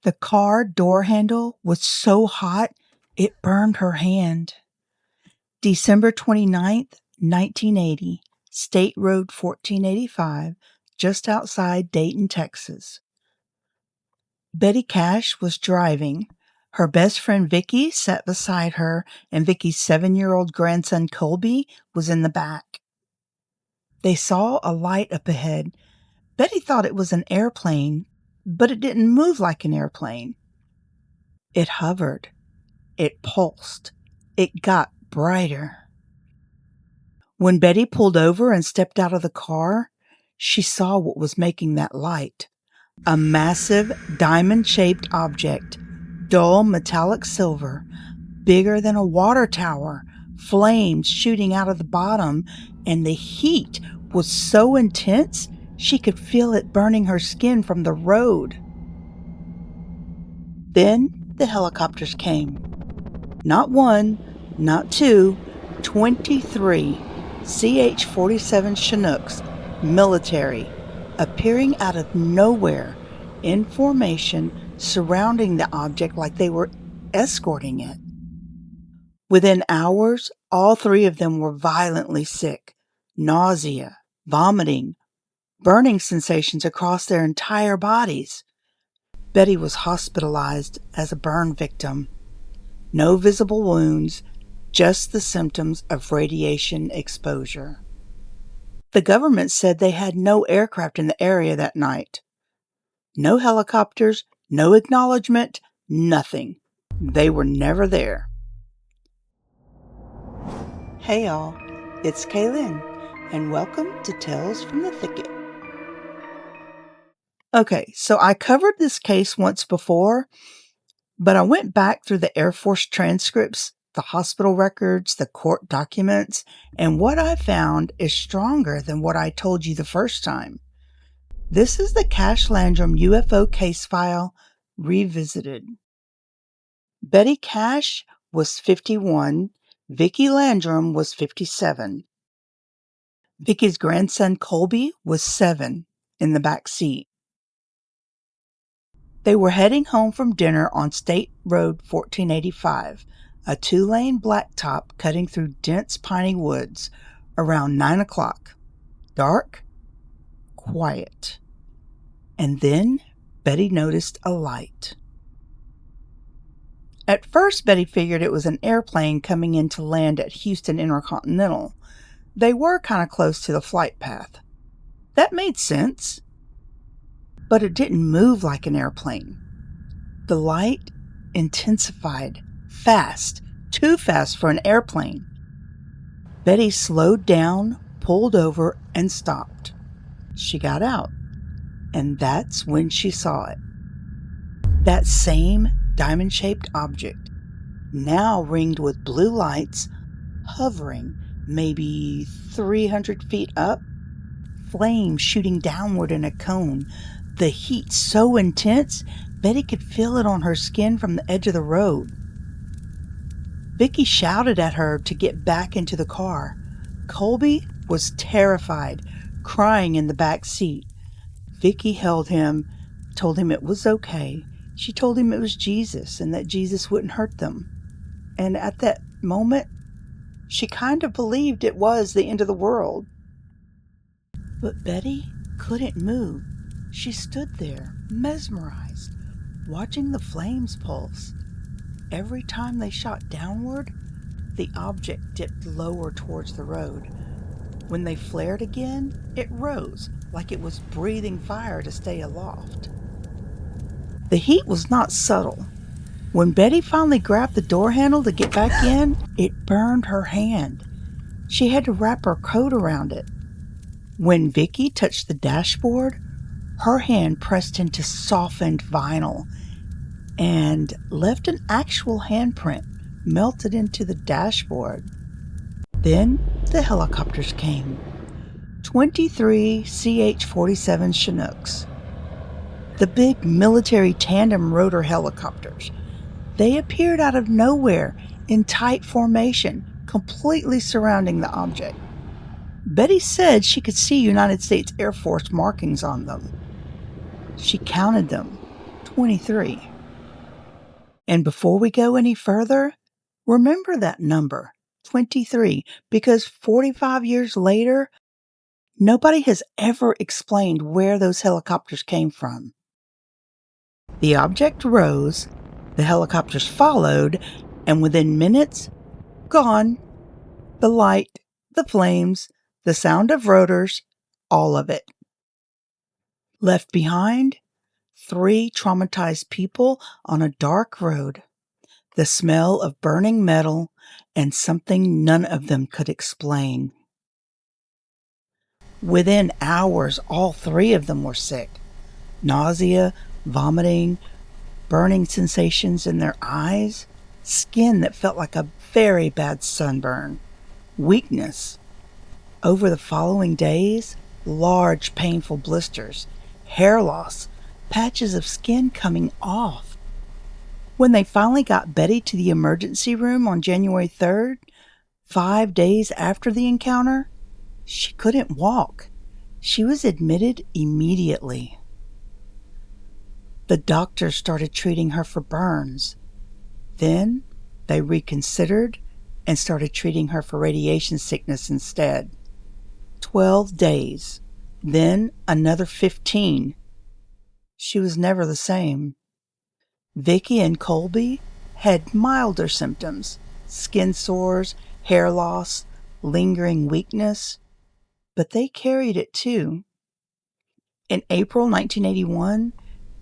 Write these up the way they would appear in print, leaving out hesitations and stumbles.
The car door handle was so hot it burned her hand. December 29th, 1980, State Road 1485, just outside Dayton, Texas. Betty Cash was driving. Her best friend Vicky sat beside her, and Vicky's 7-year-old grandson Colby was in the back. They saw a light up ahead. Betty thought it was an airplane, but it didn't move like an airplane. It hovered. It pulsed. It got brighter. When Betty pulled over and stepped out of the car, she saw what was making that light. A massive diamond-shaped object, dull metallic silver, bigger than a water tower, flames shooting out of the bottom, and the heat was so intense she could feel it burning her skin from the road. Then the helicopters came. Not one, not two, 23 CH-47 Chinooks, military, appearing out of nowhere, in formation, surrounding the object like they were escorting it. Within hours, all three of them were violently sick, nausea, vomiting, burning sensations across their entire bodies. Betty was hospitalized as a burn victim. No visible wounds, just the symptoms of radiation exposure. The government said they had no aircraft in the area that night. No helicopters, no acknowledgement, nothing. They were never there. Hey y'all, it's Kaylin, and welcome to Tales from the Thicket. Okay, so I covered this case once before, but I went back through the Air Force transcripts, the hospital records, the court documents, and what I found is stronger than what I told you the first time. This is the Cash-Landrum UFO case file revisited. Betty Cash was 51. Vicky Landrum was 57. Vicky's grandson Colby was 7 in the back seat. They were heading home from dinner on State Road 1485, a 2-lane blacktop cutting through dense piney woods, around 9 o'clock. Dark, quiet. And then Betty noticed a light. At first, Betty figured it was an airplane coming in to land at Houston Intercontinental. They were kind of close to the flight path. That made sense. But it didn't move like an airplane. The light intensified, fast, too fast for an airplane. Betty slowed down, pulled over, and stopped. She got out, and that's when she saw it. That same diamond-shaped object, now ringed with blue lights, hovering maybe 300 feet up, flames shooting downward in a cone. The heat so intense, Betty could feel it on her skin from the edge of the road. Vicky shouted at her to get back into the car. Colby was terrified, crying in the back seat. Vicky held him, told him it was okay. She told him it was Jesus and that Jesus wouldn't hurt them. And at that moment, she kind of believed it was the end of the world. But Betty couldn't move. She stood there, mesmerized, watching the flames pulse. Every time they shot downward, the object dipped lower towards the road. When they flared again, it rose, like it was breathing fire to stay aloft. The heat was not subtle. When Betty finally grabbed the door handle to get back in, it burned her hand. She had to wrap her coat around it. When Vicky touched the dashboard, her hand pressed into softened vinyl and left an actual handprint melted into the dashboard. Then the helicopters came. 23 CH-47 Chinooks. The big military tandem rotor helicopters. They appeared out of nowhere in tight formation, completely surrounding the object. Betty said she could see United States Air Force markings on them. She counted them, 23. And before we go any further, remember that number, 23, because 45 years later, nobody has ever explained where those helicopters came from. The object rose, the helicopters followed, and within minutes, gone. The light, the flames, the sound of rotors, all of it. Left behind, 3 traumatized people on a dark road, the smell of burning metal, and something none of them could explain. Within hours, all 3 of them were sick. Nausea, vomiting, burning sensations in their eyes, skin that felt like a very bad sunburn, weakness. Over the following days, large painful blisters, hair loss, patches of skin coming off. When they finally got Betty to the emergency room on January 3rd, 5 days after the encounter, she couldn't walk. She was admitted immediately. The doctors started treating her for burns. Then they reconsidered and started treating her for radiation sickness instead. 12 days, then another 15. She was never the same. Vicky and Colby had milder symptoms, skin sores, hair loss, lingering weakness, but they carried it too. In April 1981,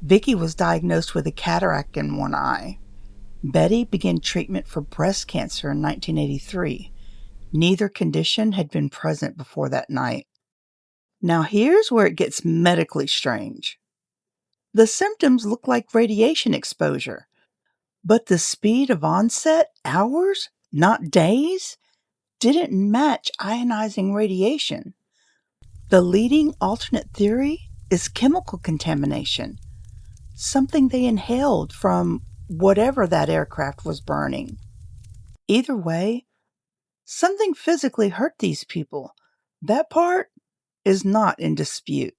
Vicky was diagnosed with a cataract in one eye. Betty began treatment for breast cancer in 1983. Neither condition had been present before that night. Now here's where it gets medically strange. The symptoms look like radiation exposure, but the speed of onset, hours, not days, didn't match ionizing radiation. The leading alternate theory is chemical contamination, something they inhaled from whatever that aircraft was burning. Either way, something physically hurt these people. That part is not in dispute.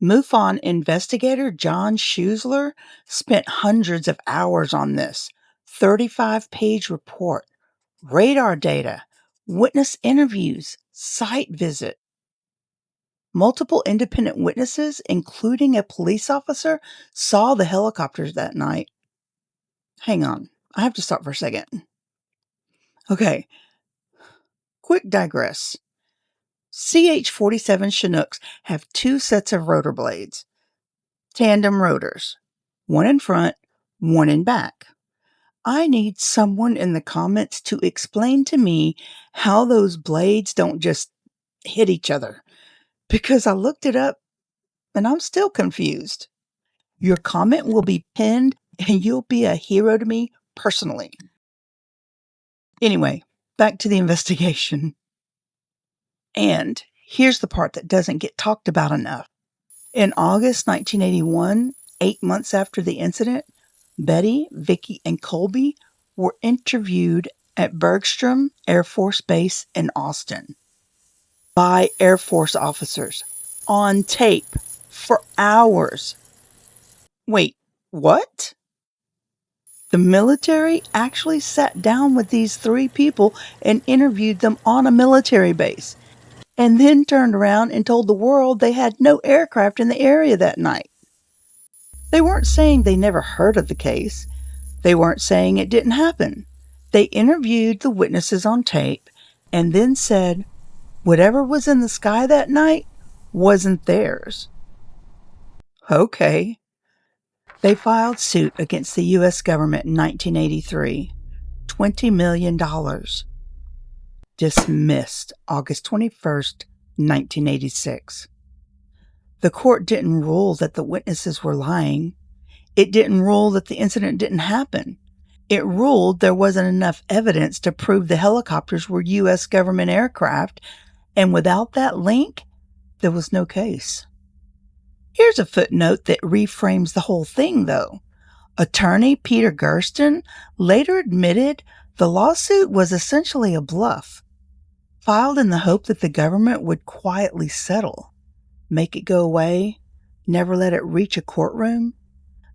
MUFON investigator John Schusler spent hundreds of hours on this 35-page report, radar data, witness interviews, site visit. Multiple independent witnesses, including a police officer, saw the helicopters that night. Hang on, I have to stop for a second. Okay, quick digress. CH-47 Chinooks have 2 sets of rotor blades, tandem rotors, one in front, one in back. I need someone in the comments to explain to me how those blades don't just hit each other, because I looked it up and I'm still confused. Your comment will be pinned and you'll be a hero to me personally. Anyway, back to the investigation. And here's the part that doesn't get talked about enough. In August 1981, 8 months after the incident, Betty, Vicky, and Colby were interviewed at Bergstrom Air Force Base in Austin by Air Force officers on tape for hours. Wait, what? The military actually sat down with these 3 people and interviewed them on a military base, and then turned around and told the world they had no aircraft in the area that night. They weren't saying they never heard of the case. They weren't saying it didn't happen. They interviewed the witnesses on tape and then said whatever was in the sky that night wasn't theirs. Okay. They filed suit against the U.S. government in 1983. $20 million. Dismissed August 21st, 1986. The court didn't rule that the witnesses were lying. It didn't rule that the incident didn't happen. It ruled there wasn't enough evidence to prove the helicopters were U.S. government aircraft, and without that link, there was no case. Here's a footnote that reframes the whole thing, though. Attorney Peter Gersten later admitted the lawsuit was essentially a bluff, filed in the hope that the government would quietly settle, make it go away, never let it reach a courtroom.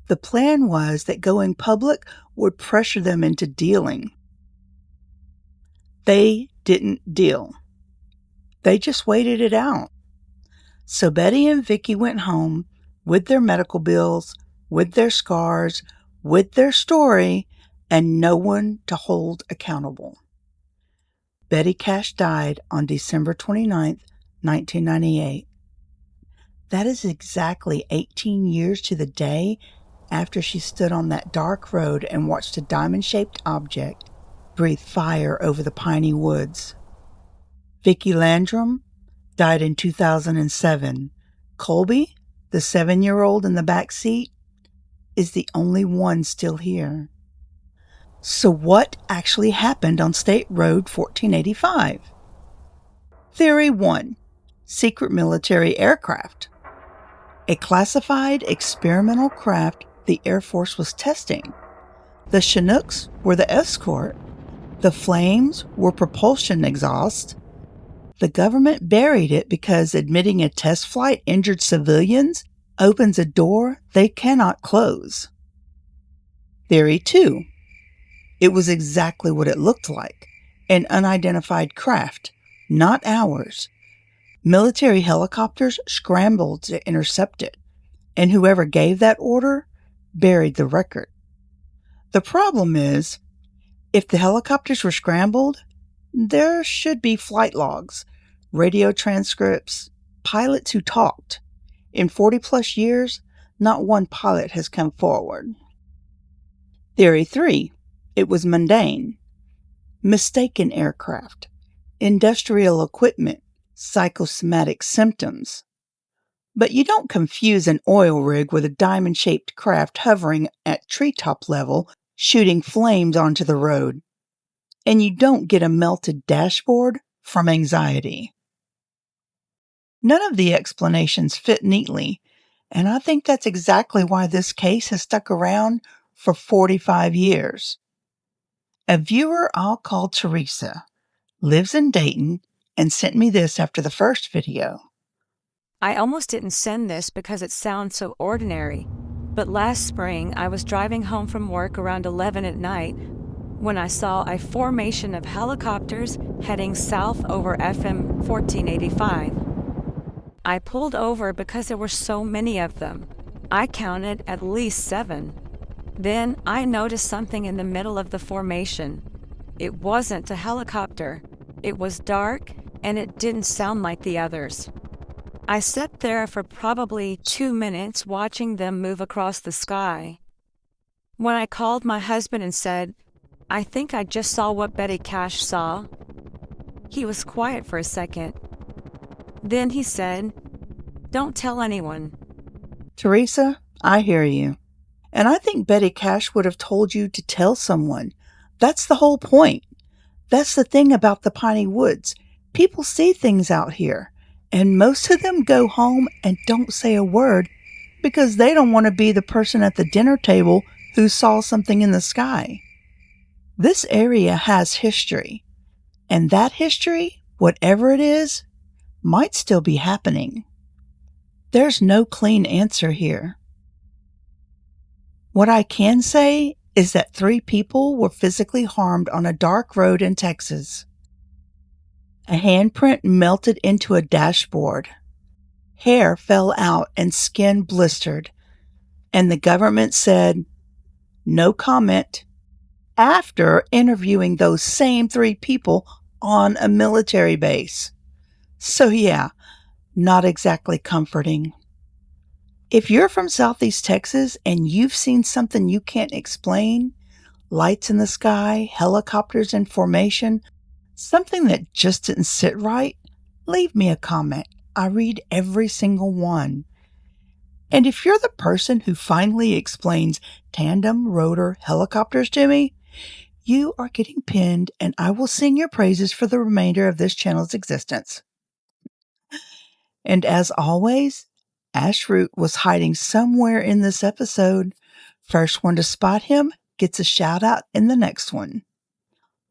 The plan was that going public would pressure them into dealing. They didn't deal. They just waited it out. So Betty and Vicky went home with their medical bills, with their scars, with their story, and no one to hold accountable. Betty Cash died on December 29th, 1998. That is exactly 18 years to the day after she stood on that dark road and watched a diamond-shaped object breathe fire over the piney woods. Vicky Landrum died in 2007. Colby, the 7-year-old in the back seat, is the only one still here. So what actually happened on State Road 1485? Theory 1. Secret military aircraft. A classified experimental craft the Air Force was testing. The Chinooks were the escort. The flames were propulsion exhaust. The government buried it because admitting a test flight injured civilians opens a door they cannot close. Theory 2. It was exactly what it looked like, an unidentified craft, not ours. Military helicopters scrambled to intercept it, and whoever gave that order buried the record. The problem is, if the helicopters were scrambled, there should be flight logs, radio transcripts, pilots who talked. In 40-plus years, not one pilot has come forward. Theory 3. It was mundane. Mistaken aircraft, industrial equipment, psychosomatic symptoms. But you don't confuse an oil rig with a diamond-shaped craft hovering at treetop level, shooting flames onto the road. And you don't get a melted dashboard from anxiety. None of the explanations fit neatly, and I think that's exactly why this case has stuck around for 45 years. A viewer I'll call Teresa lives in Dayton and sent me this after the first video. I almost didn't send this because it sounds so ordinary, but last spring I was driving home from work around 11 at night when I saw a formation of helicopters heading south over FM 1485. I pulled over because there were so many of them. I counted at least 7. Then I noticed something in the middle of the formation. It wasn't a helicopter. It was dark and it didn't sound like the others. I sat there for probably 2 minutes watching them move across the sky. When I called my husband and said, "I think I just saw what Betty Cash saw," he was quiet for a second. Then he said, "Don't tell anyone." Teresa, I hear you. And I think Betty Cash would have told you to tell someone. That's the whole point. That's the thing about the Piney Woods. People see things out here, and most of them go home and don't say a word because they don't want to be the person at the dinner table who saw something in the sky. This area has history, and that history, whatever it is, might still be happening. There's no clean answer here. What I can say is that 3 people were physically harmed on a dark road in Texas. A handprint melted into a dashboard. Hair fell out and skin blistered. And the government said, "No comment," after interviewing those same 3 people on a military base. So yeah, not exactly comforting. If you're from Southeast Texas and you've seen something you can't explain, lights in the sky, helicopters in formation, something that just didn't sit right, leave me a comment. I read every single one. And if you're the person who finally explains tandem rotor helicopters to me, you are getting pinned and I will sing your praises for the remainder of this channel's existence. And as always, Ashroot was hiding somewhere in this episode. First one to spot him gets a shout out in the next one.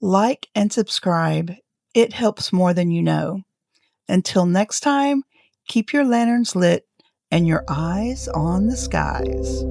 Like and subscribe. It helps more than you know. Until next time, keep your lanterns lit and your eyes on the skies.